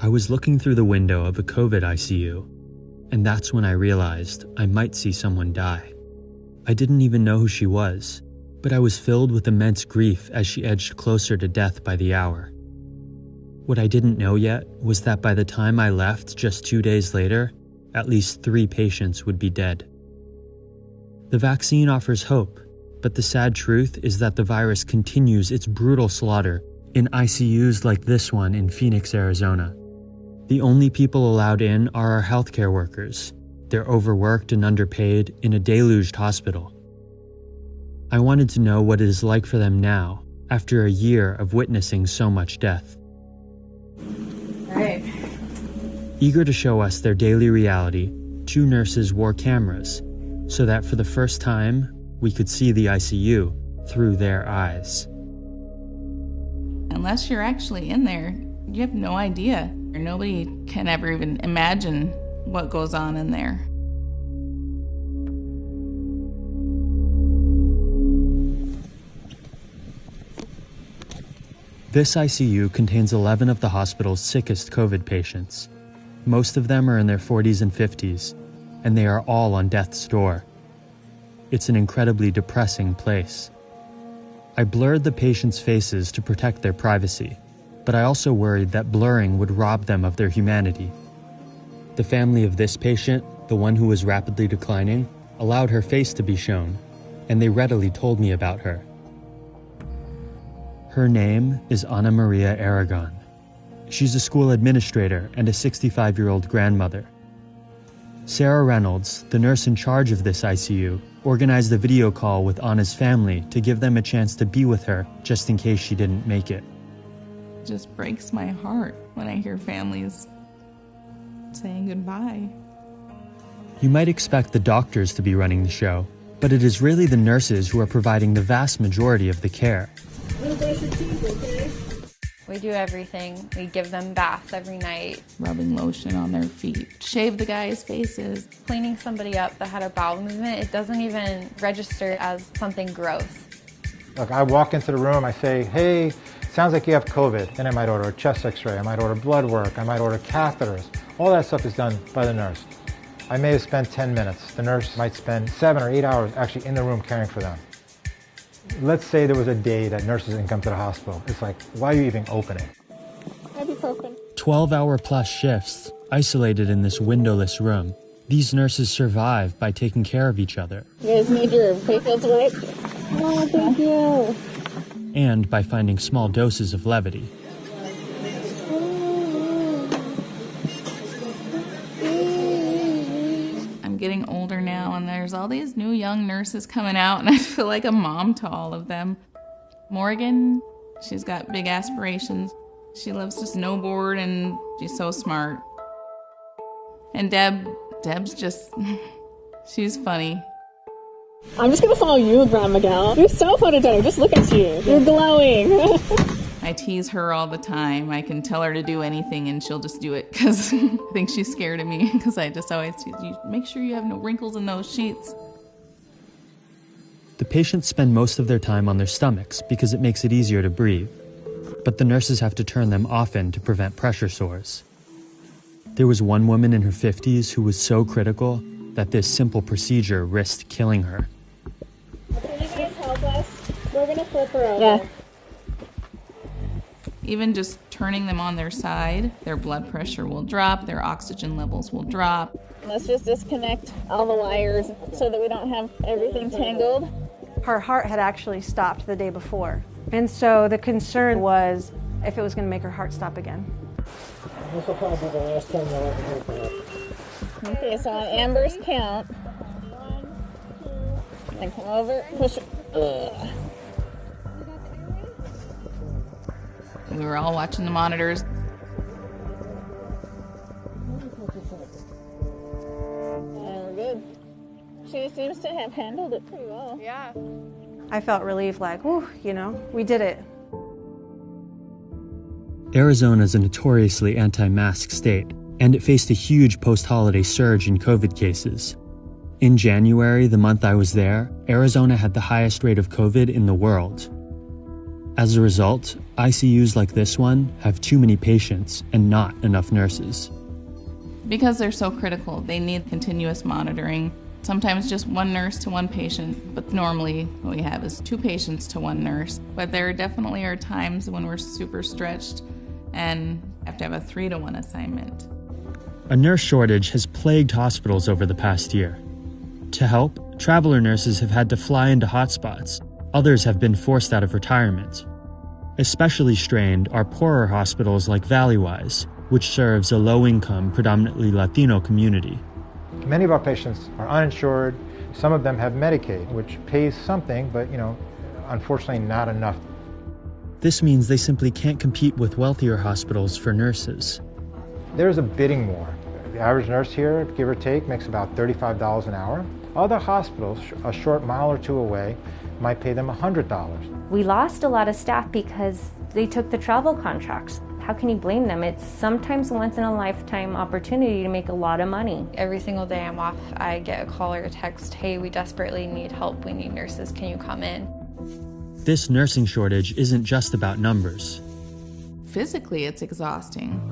I was looking through the window of a COVID ICU, and that's when I realized I might see someone die. I didn't even know who she was, but I was filled with immense grief as she edged closer to death by the hour. What I didn't know yet was that by the time I left just 2 days later, at least 3 patients would be dead. The vaccine offers hope, but the sad truth is that the virus continues its brutal slaughter in ICUs like this one in Phoenix, Arizona. The only people allowed in are our healthcare workers. They're overworked and underpaid in a deluged hospital. I wanted to know what it is like for them now, after a year of witnessing so much death. All right. Eager to show us their daily reality, 2 nurses wore cameras, so that for the first time, we could see the ICU through their eyes. Unless you're actually in there, you have no idea. Nobody can ever even imagine what goes on in there. This ICU contains 11 of the hospital's sickest COVID patients. Most of them are in their 40s and 50s, and they are all on death's door. It's an incredibly depressing place. I blurred the patients' faces to protect their privacy, but I also worried that blurring would rob them of their humanity. The family of this patient, the one who was rapidly declining, allowed her face to be shown, and they readily told me about her. Her name is Ana Maria Aragon. She's a school administrator and a 65-year-old grandmother. Sarah Reynolds, the nurse in charge of this ICU, organized a video call with Anna's family to give them a chance to be with her just in case she didn't make it. It just breaks my heart when I hear families saying goodbye. You might expect the doctors to be running the show, but it is really the nurses who are providing the vast majority of the care. We do everything. We give them baths every night. Rubbing lotion on their feet. Shave the guys' faces. Cleaning somebody up that had a bowel movement, it doesn't even register as something gross. Look, I walk into the room, I say, hey, sounds like you have COVID. Then I might order a chest x-ray, I might order blood work, I might order catheters. All that stuff is done by the nurse. I may have spent 10 minutes. The nurse might spend 7 or 8 hours actually in the room caring for them. Let's say there was a day that nurses didn't come to the hospital. It's like, why are you even opening? Ibuprofen. 12-hour-plus shifts, isolated in this windowless room. These nurses survive by taking care of each other. You guys need your playfields wiped? Oh, thank you. And by finding small doses of levity. I'm getting older now, and there's all these new young nurses coming out, and I feel like a mom to all of them. Morgan, she's got big aspirations. She loves to snowboard, and she's so smart. And Deb's just, she's funny. I'm just going to follow you, Grandma Gal. You're so photogenic. Just look at you. You're glowing. I tease her all the time. I can tell her to do anything and she'll just do it because I think she's scared of me because I just always tease you. Make sure you have no wrinkles in those sheets. The patients spend most of their time on their stomachs because it makes it easier to breathe, but the nurses have to turn them often to prevent pressure sores. There was one woman in her 50s who was so critical that this simple procedure risked killing her. Can you guys help us? We're going to flip her over. Yeah. Even just turning them on their side, their blood pressure will drop, their oxygen levels will drop. Let's just disconnect all the wires so that we don't have everything tangled. Her heart had actually stopped the day before. And so the concern was if it was going to make her heart stop again. This will probably be the last time you'll ever hear from her. Okay, so on Amber's count. 1, 2. And come over, push it. Ugh. We were all watching the monitors. And we're good. She seems to have handled it pretty well. Yeah. I felt relieved, like, whew, we did it. Arizona is a notoriously anti-mask state, and it faced a huge post-holiday surge in COVID cases. In January, the month I was there, Arizona had the highest rate of COVID in the world. As a result, ICUs like this one have too many patients and not enough nurses. Because they're so critical, they need continuous monitoring. Sometimes just one nurse to one patient, but normally what we have is 2 patients to 1 nurse. But there definitely are times when we're super stretched and have to have a 3-to-1 assignment. A nurse shortage has plagued hospitals over the past year. To help, traveler nurses have had to fly into hotspots. Others have been forced out of retirement. Especially strained are poorer hospitals like Valleywise, which serves a low-income, predominantly Latino community. Many of our patients are uninsured. Some of them have Medicaid, which pays something, but unfortunately not enough. This means they simply can't compete with wealthier hospitals for nurses. There's a bidding war. The average nurse here, give or take, makes about $35 an hour. Other hospitals, a short mile or 2 away, might pay them $100. We lost a lot of staff because they took the travel contracts. How can you blame them? It's sometimes a once-in-a-lifetime opportunity to make a lot of money. Every single day I'm off, I get a call or a text, hey, we desperately need help, we need nurses, can you come in? This nursing shortage isn't just about numbers. Physically, it's exhausting.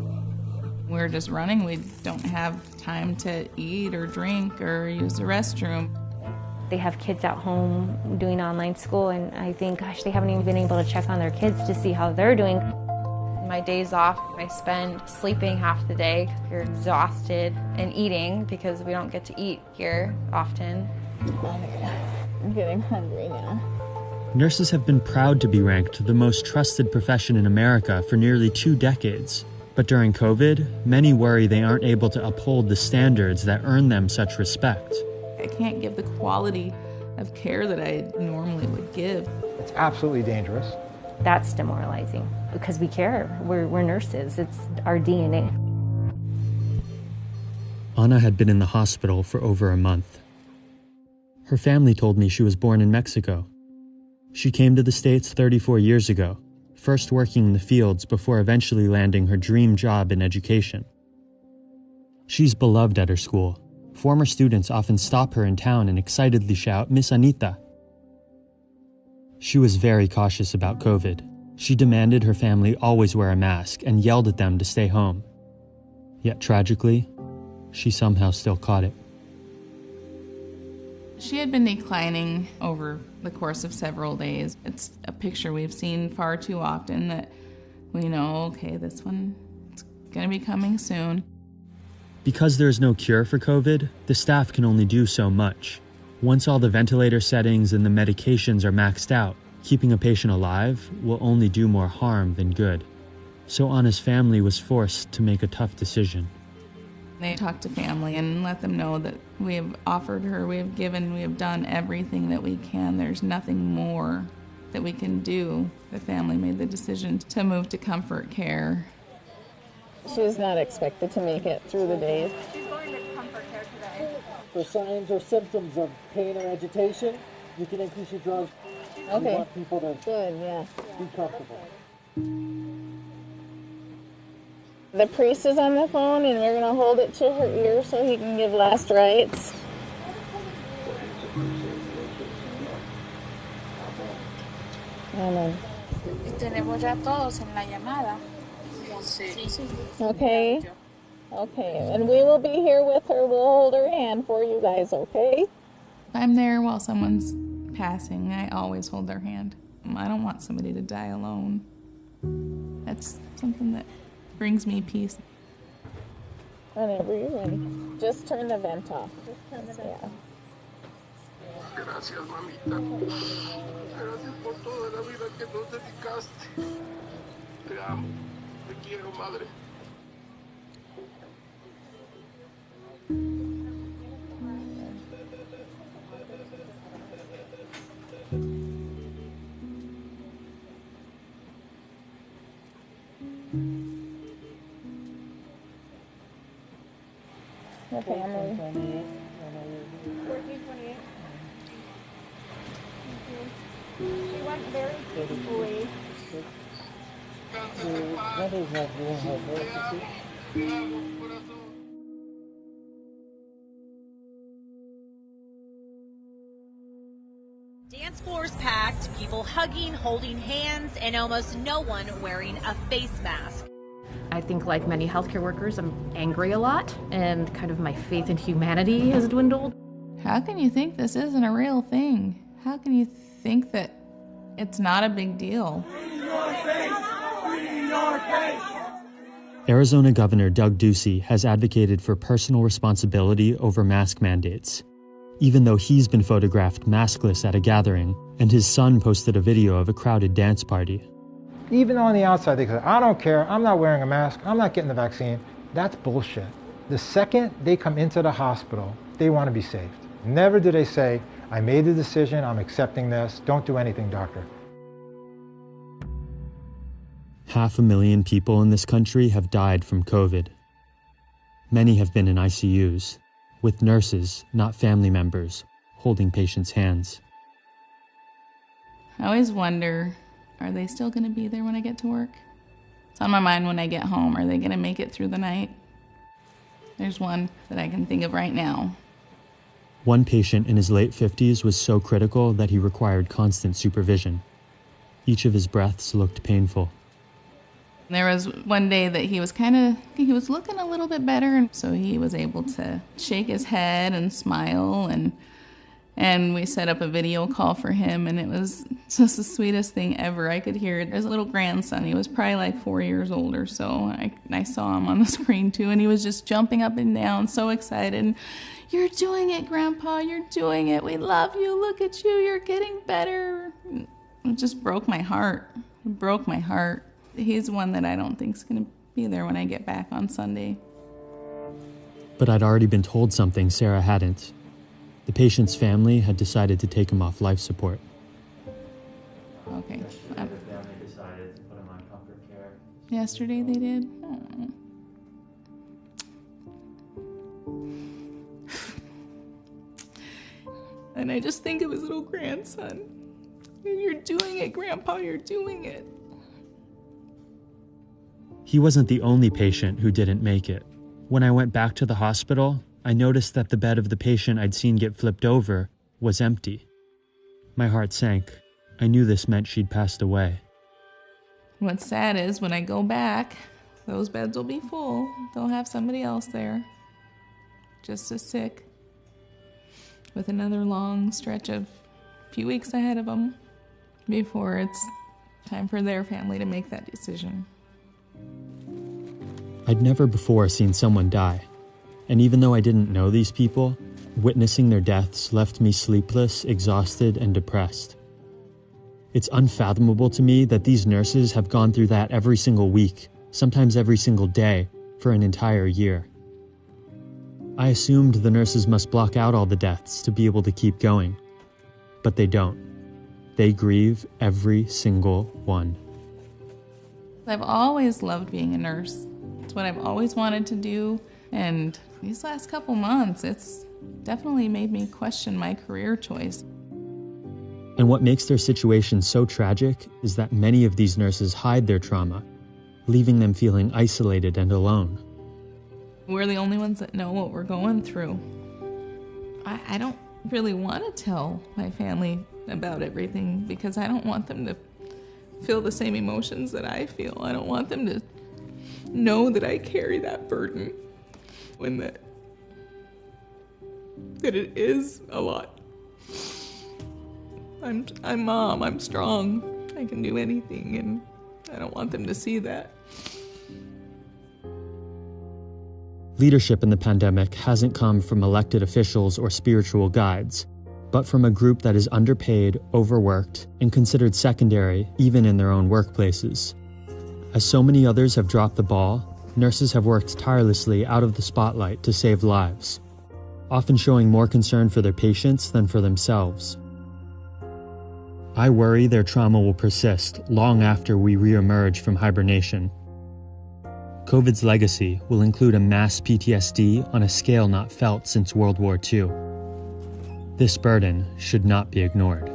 We're just running. We don't have time to eat or drink or use the restroom. They have kids at home doing online school, and I think, gosh, they haven't even been able to check on their kids to see how they're doing. My days off, I spend sleeping half the day. You're exhausted, and eating because we don't get to eat here often. I'm getting hungry now. Nurses have been proud to be ranked the most trusted profession in America for nearly 2 decades. But during COVID, many worry they aren't able to uphold the standards that earn them such respect. I can't give the quality of care that I normally would give. It's absolutely dangerous. That's demoralizing because we care. We're nurses. It's our DNA. Ana had been in the hospital for over a month. Her family told me she was born in Mexico. She came to the States 34 years ago, first working in the fields before eventually landing her dream job in education. She's beloved at her school. Former students often stop her in town and excitedly shout, "Miss Anita." She was very cautious about COVID. She demanded her family always wear a mask and yelled at them to stay home. Yet tragically, she somehow still caught it. She had been declining over the course of several days. It's a picture we've seen far too often that we know, okay, this one is going to be coming soon. Because there is no cure for COVID, the staff can only do so much. Once all the ventilator settings and the medications are maxed out, keeping a patient alive will only do more harm than good. So Ana's family was forced to make a tough decision. They talked to family and let them know that we have offered her, we have given, we have done everything that we can. There's nothing more that we can do. The family made the decision to move to comfort care. She was not expected to make it through the days. She's going to comfort care today. For signs or symptoms of pain or agitation, you can increase your drugs. Okay. We want people to Good, yeah. be comfortable. The priest is on the phone, and we're going to hold it to her ear so he can give last rites. Amen. Tenemos ya todos en la llamada. Okay. Okay. And we will be here with her. We'll hold her hand for you guys, okay? If I'm there while someone's passing, I always hold their hand. I don't want somebody to die alone. That's something that brings me peace. Whenever you're ready. Just turn the vent off. Yeah. Gracias, mamita. Gracias por toda la vida que nos dedicaste. Te amo. Te quiero, madre. Okay, I'm ready. 1428. She went very peacefully. What is that doing her emergency? dance floors packed, people hugging, holding hands, and almost no one wearing a face mask. I think, like many healthcare workers, I'm angry a lot, and kind of my faith in humanity has dwindled. How can you think this isn't a real thing? How can you think that it's not a big deal? Arizona Governor Doug Ducey has advocated for personal responsibility over mask mandates, even though he's been photographed maskless at a gathering, and his son posted a video of a crowded dance party. Even on the outside, they say, I don't care, I'm not wearing a mask, I'm not getting the vaccine. That's bullshit. The second they come into the hospital, they want to be saved. Never do they say, I made the decision, I'm accepting this, don't do anything, doctor. 500,000 people in this country have died from COVID. Many have been in ICUs, with nurses, not family members, holding patients' hands. I always wonder, are they still going to be there when I get to work? It's on my mind when I get home. Are they going to make it through the night? There's one that I can think of right now. One patient in his late 50s was so critical that he required constant supervision. Each of his breaths looked painful. There was one day that he was looking a little bit better, and so he was able to shake his head and smile, and we set up a video call for him, and it was just the sweetest thing ever. I could hear his little grandson. He was probably like 4 years old or so. I saw him on the screen too, and he was just jumping up and down, so excited. And, you're doing it, Grandpa, you're doing it. We love you, look at you, you're getting better. It just broke my heart. It broke my heart. He's one that I don't think is going to be there when I get back on Sunday. But I'd already been told something Sarah hadn't. The patient's family had decided to take him off life support. Okay. Yesterday, the family decided to put him on comfort care. Yesterday they did? Oh. And I just think of his little grandson. And you're doing it, Grandpa, you're doing it. He wasn't the only patient who didn't make it. When I went back to the hospital, I noticed that the bed of the patient I'd seen get flipped over was empty. My heart sank. I knew this meant she'd passed away. What's sad is when I go back, those beds will be full. They'll have somebody else there, just as sick, with another long stretch of a few weeks ahead of them before it's time for their family to make that decision. I'd never before seen someone die, and even though I didn't know these people, witnessing their deaths left me sleepless, exhausted, and depressed. It's unfathomable to me that these nurses have gone through that every single week, sometimes every single day, for an entire year. I assumed the nurses must block out all the deaths to be able to keep going, but they don't. They grieve every single one. I've always loved being a nurse. It's what I've always wanted to do, and these last couple months, it's definitely made me question my career choice. And what makes their situation so tragic is that many of these nurses hide their trauma, leaving them feeling isolated and alone. We're the only ones that know what we're going through. I don't really want to tell my family about everything because I don't want them to feel the same emotions that I feel. I don't want them to know that I carry that burden when that it is a lot. I'm Mom, I'm strong, I can do anything, and I don't want them to see that. Leadership in the pandemic hasn't come from elected officials or spiritual guides, but from a group that is underpaid, overworked, and considered secondary even in their own workplaces. As so many others have dropped the ball, nurses have worked tirelessly out of the spotlight to save lives, often showing more concern for their patients than for themselves. I worry their trauma will persist long after we reemerge from hibernation. COVID's legacy will include a mass PTSD on a scale not felt since World War II. This burden should not be ignored.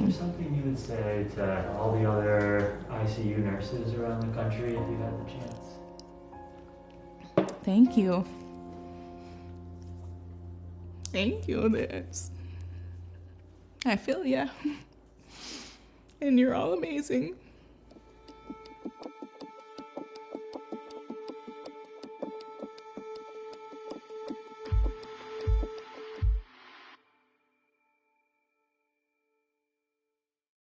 Something you would say to all the other ICU nurses around the country if you had the chance? Thank you. Thank you. I feel ya. And you're all amazing.